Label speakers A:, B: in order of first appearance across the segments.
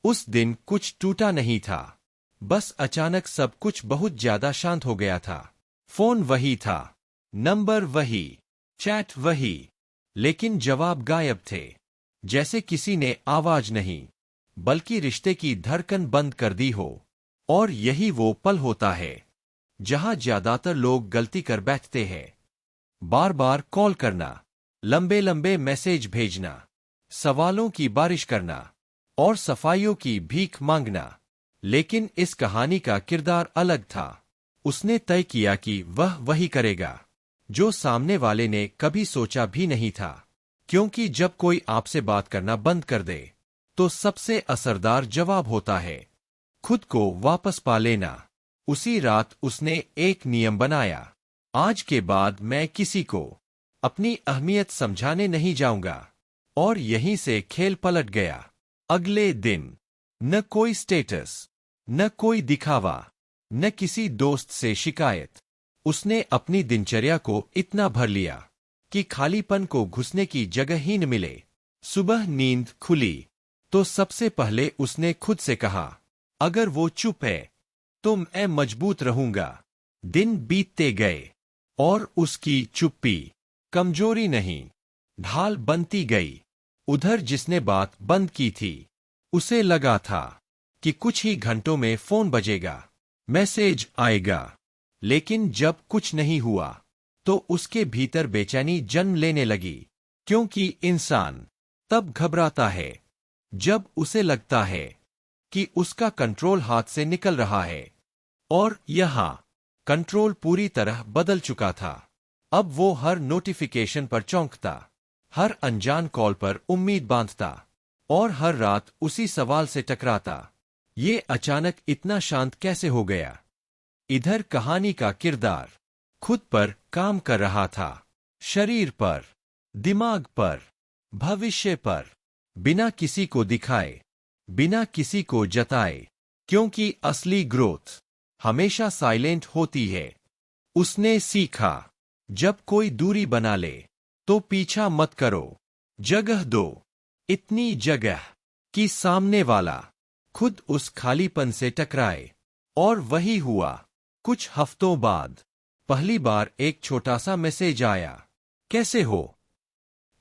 A: उस दिन कुछ टूटा नहीं था, बस अचानक सब कुछ बहुत ज्यादा शांत हो गया था। फोन वही था, नंबर वही, चैट वही, लेकिन जवाब गायब थे। जैसे किसी ने आवाज नहीं, बल्कि रिश्ते की धड़कन बंद कर दी हो। और यही वो पल होता है जहां ज्यादातर लोग गलती कर बैठते हैं। बार बार कॉल करना, लंबे लंबे मैसेज भेजना, सवालों की बारिश करना और सफाइयों की भीख मांगना। लेकिन इस कहानी का किरदार अलग था। उसने तय किया कि वह वही करेगा जो सामने वाले ने कभी सोचा भी नहीं था। क्योंकि जब कोई आपसे बात करना बंद कर दे तो सबसे असरदार जवाब होता है खुद को वापस पा लेना। उसी रात उसने एक नियम बनाया, आज के बाद मैं किसी को अपनी अहमियत समझाने नहीं जाऊंगा। और यहीं से खेल पलट गया। अगले दिन न कोई स्टेटस, न कोई दिखावा, न किसी दोस्त से शिकायत। उसने अपनी दिनचर्या को इतना भर लिया कि खालीपन को घुसने की जगह ही न मिले। सुबह नींद खुली तो सबसे पहले उसने खुद से कहा, अगर वो चुप है तो मैं मजबूत रहूंगा। दिन बीतते गए और उसकी चुप्पी कमजोरी नहीं, ढाल बनती गई। उधर जिसने बात बंद की थी, उसे लगा था कि कुछ ही घंटों में फोन बजेगा, मैसेज आएगा। लेकिन जब कुछ नहीं हुआ तो उसके भीतर बेचैनी जन्म लेने लगी। क्योंकि इंसान तब घबराता है जब उसे लगता है कि उसका कंट्रोल हाथ से निकल रहा है। और यहां कंट्रोल पूरी तरह बदल चुका था। अब वो हर नोटिफिकेशन पर चौंकता, हर अनजान कॉल पर उम्मीद बांधता और हर रात उसी सवाल से टकराता, ये अचानक इतना शांत कैसे हो गया। इधर कहानी का किरदार खुद पर काम कर रहा था, शरीर पर, दिमाग पर, भविष्य पर, बिना किसी को दिखाए, बिना किसी को जताए। क्योंकि असली ग्रोथ हमेशा साइलेंट होती है। उसने सीखा, जब कोई दूरी बना ले तो पीछा मत करो, जगह दो, इतनी जगह कि सामने वाला खुद उस खालीपन से टकराए। और वही हुआ। कुछ हफ्तों बाद पहली बार एक छोटा सा मैसेज आया, कैसे हो।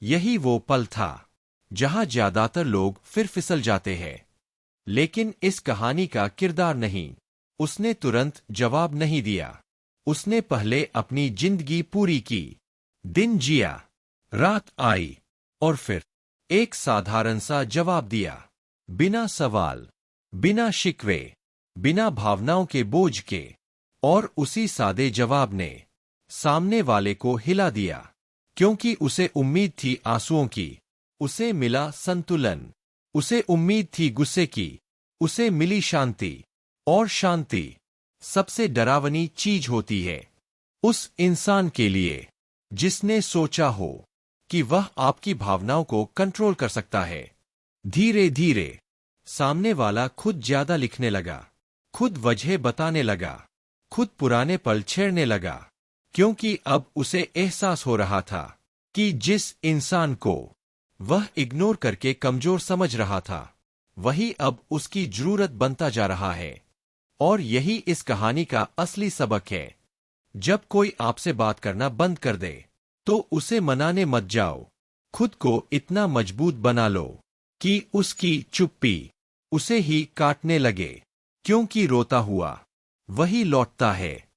A: यही वो पल था जहां ज्यादातर लोग फिर फिसल जाते हैं। लेकिन इस कहानी का किरदार नहीं। उसने तुरंत जवाब नहीं दिया। उसने पहले अपनी जिंदगी पूरी की, दिन जिया, रात आई और फिर एक साधारण सा जवाब दिया, बिना सवाल, बिना शिकवे, बिना भावनाओं के बोझ के। और उसी सादे जवाब ने सामने वाले को हिला दिया। क्योंकि उसे उम्मीद थी आंसुओं की, उसे मिला संतुलन। उसे उम्मीद थी गुस्से की, उसे मिली शांति। और शांति सबसे डरावनी चीज होती है उस इंसान के लिए जिसने सोचा हो कि वह आपकी भावनाओं को कंट्रोल कर सकता है। धीरे धीरे सामने वाला खुद ज्यादा लिखने लगा, खुद वजह बताने लगा, खुद पुराने पल छेड़ने लगा। क्योंकि अब उसे एहसास हो रहा था कि जिस इंसान को वह इग्नोर करके कमजोर समझ रहा था, वही अब उसकी जरूरत बनता जा रहा है। और यही इस कहानी का असली सबक है। जब कोई आपसे बात करना बंद कर दे तो उसे मनाने मत जाओ। खुद को इतना मजबूत बना लो कि उसकी चुप्पी उसे ही काटने लगे। क्योंकि रोता हुआ वही लौटता है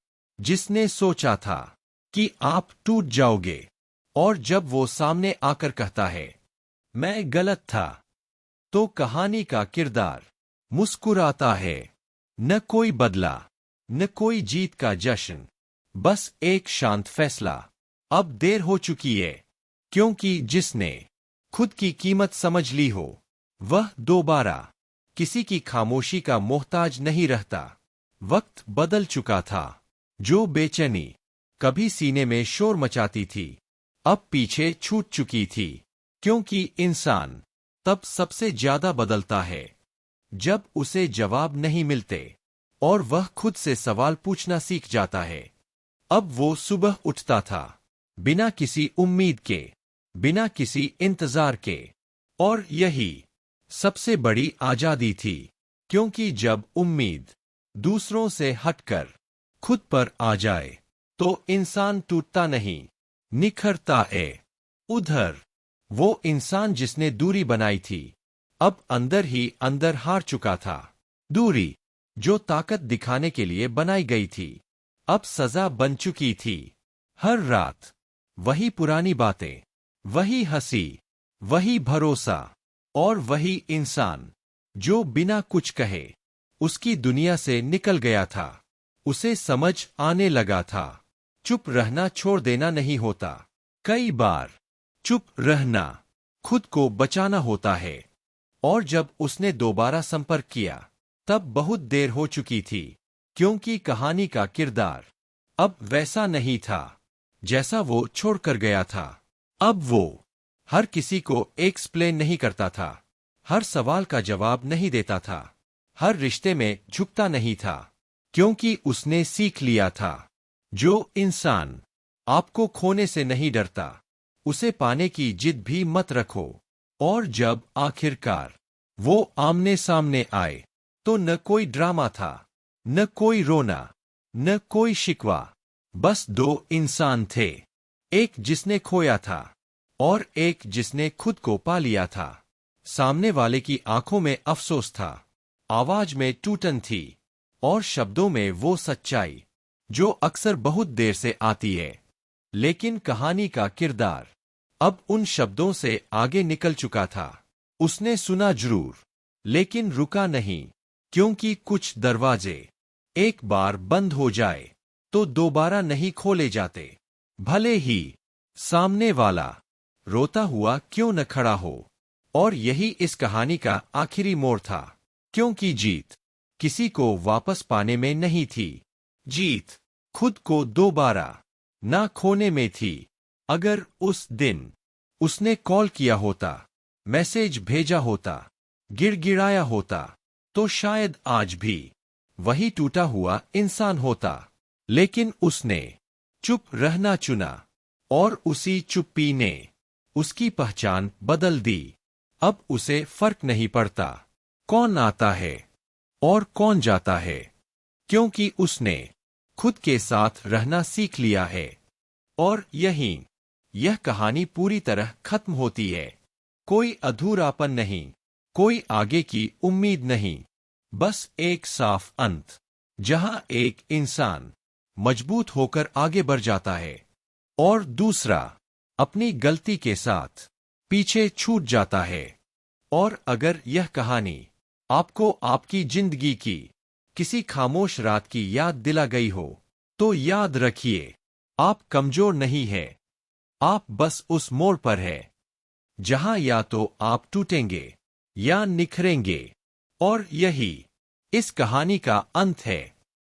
A: जिसने सोचा था कि आप टूट जाओगे। और जब वो सामने आकर कहता है, मैं गलत था, तो कहानी का किरदार मुस्कुराता है। न कोई बदला, न कोई जीत का जश्न, बस एक शांत फैसला, अब देर हो चुकी है। क्योंकि जिसने खुद की कीमत समझ ली हो, वह दोबारा किसी की खामोशी का मोहताज नहीं रहता। वक्त बदल चुका था। जो बेचैनी कभी सीने में शोर मचाती थी, अब पीछे छूट चुकी थी। क्योंकि इंसान तब सबसे ज्यादा बदलता है जब उसे जवाब नहीं मिलते और वह खुद से सवाल पूछना सीख जाता है। अब वो सुबह उठता था, बिना किसी उम्मीद के, बिना किसी इंतजार के। और यही सबसे बड़ी आजादी थी, क्योंकि जब उम्मीद दूसरों से हटकर खुद पर आ जाए तो इंसान टूटता नहीं, निखरता है। उधर वो इंसान जिसने दूरी बनाई थी अब अंदर ही अंदर हार चुका था। दूरी जो ताकत दिखाने के लिए बनाई गई थी अब सजा बन चुकी थी। हर रात वही पुरानी बातें, वही हंसी, वही भरोसा और वही इंसान जो बिना कुछ कहे उसकी दुनिया से निकल गया था। उसे समझ आने लगा था चुप रहना छोड़ देना नहीं होता, कई बार चुप रहना खुद को बचाना होता है। और जब उसने दोबारा संपर्क किया तब बहुत देर हो चुकी थी, क्योंकि कहानी का किरदार अब वैसा नहीं था जैसा वो छोड़कर गया था। अब वो हर किसी को एक्सप्लेन नहीं करता था, हर सवाल का जवाब नहीं देता था, हर रिश्ते में झुकता नहीं था, क्योंकि उसने सीख लिया था जो इंसान आपको खोने से नहीं डरता उसे पाने की जिद भी मत रखो। और जब आखिरकार वो आमने सामने आए तो न कोई ड्रामा था, न कोई रोना, न कोई शिकवा, बस दो इंसान थे, एक जिसने खोया था और एक जिसने खुद को पा लिया था। सामने वाले की आंखों में अफसोस था, आवाज में टूटन थी और शब्दों में वो सच्चाई जो अक्सर बहुत देर से आती है। लेकिन कहानी का किरदार अब उन शब्दों से आगे निकल चुका था। उसने सुना जरूर, लेकिन रुका नहीं, क्योंकि कुछ दरवाजे एक बार बंद हो जाए तो दोबारा नहीं खोले जाते, भले ही सामने वाला रोता हुआ क्यों न खड़ा हो। और यही इस कहानी का आखिरी मोड़ था, क्योंकि जीत किसी को वापस पाने में नहीं थी, जीत खुद को दोबारा ना खोने में थी। अगर उस दिन उसने कॉल किया होता, मैसेज भेजा होता, गिड़गिड़ाया होता, तो शायद आज भी वही टूटा हुआ इंसान होता। लेकिन उसने चुप रहना चुना और उसी चुप्पी ने उसकी पहचान बदल दी। अब उसे फर्क नहीं पड़ता कौन आता है और कौन जाता है, क्योंकि उसने खुद के साथ रहना सीख लिया है। और यहीं यह कहानी पूरी तरह खत्म होती है। कोई अधूरापन नहीं, कोई आगे की उम्मीद नहीं, बस एक साफ अंत जहां एक इंसान मजबूत होकर आगे बढ़ जाता है और दूसरा अपनी गलती के साथ पीछे छूट जाता है। और अगर यह कहानी आपको आपकी जिंदगी की किसी खामोश रात की याद दिला गई हो तो याद रखिए, आप कमजोर नहीं है, आप बस उस मोड़ पर है जहां या तो आप टूटेंगे या निखरेंगे। और यही इस कहानी का अंत है।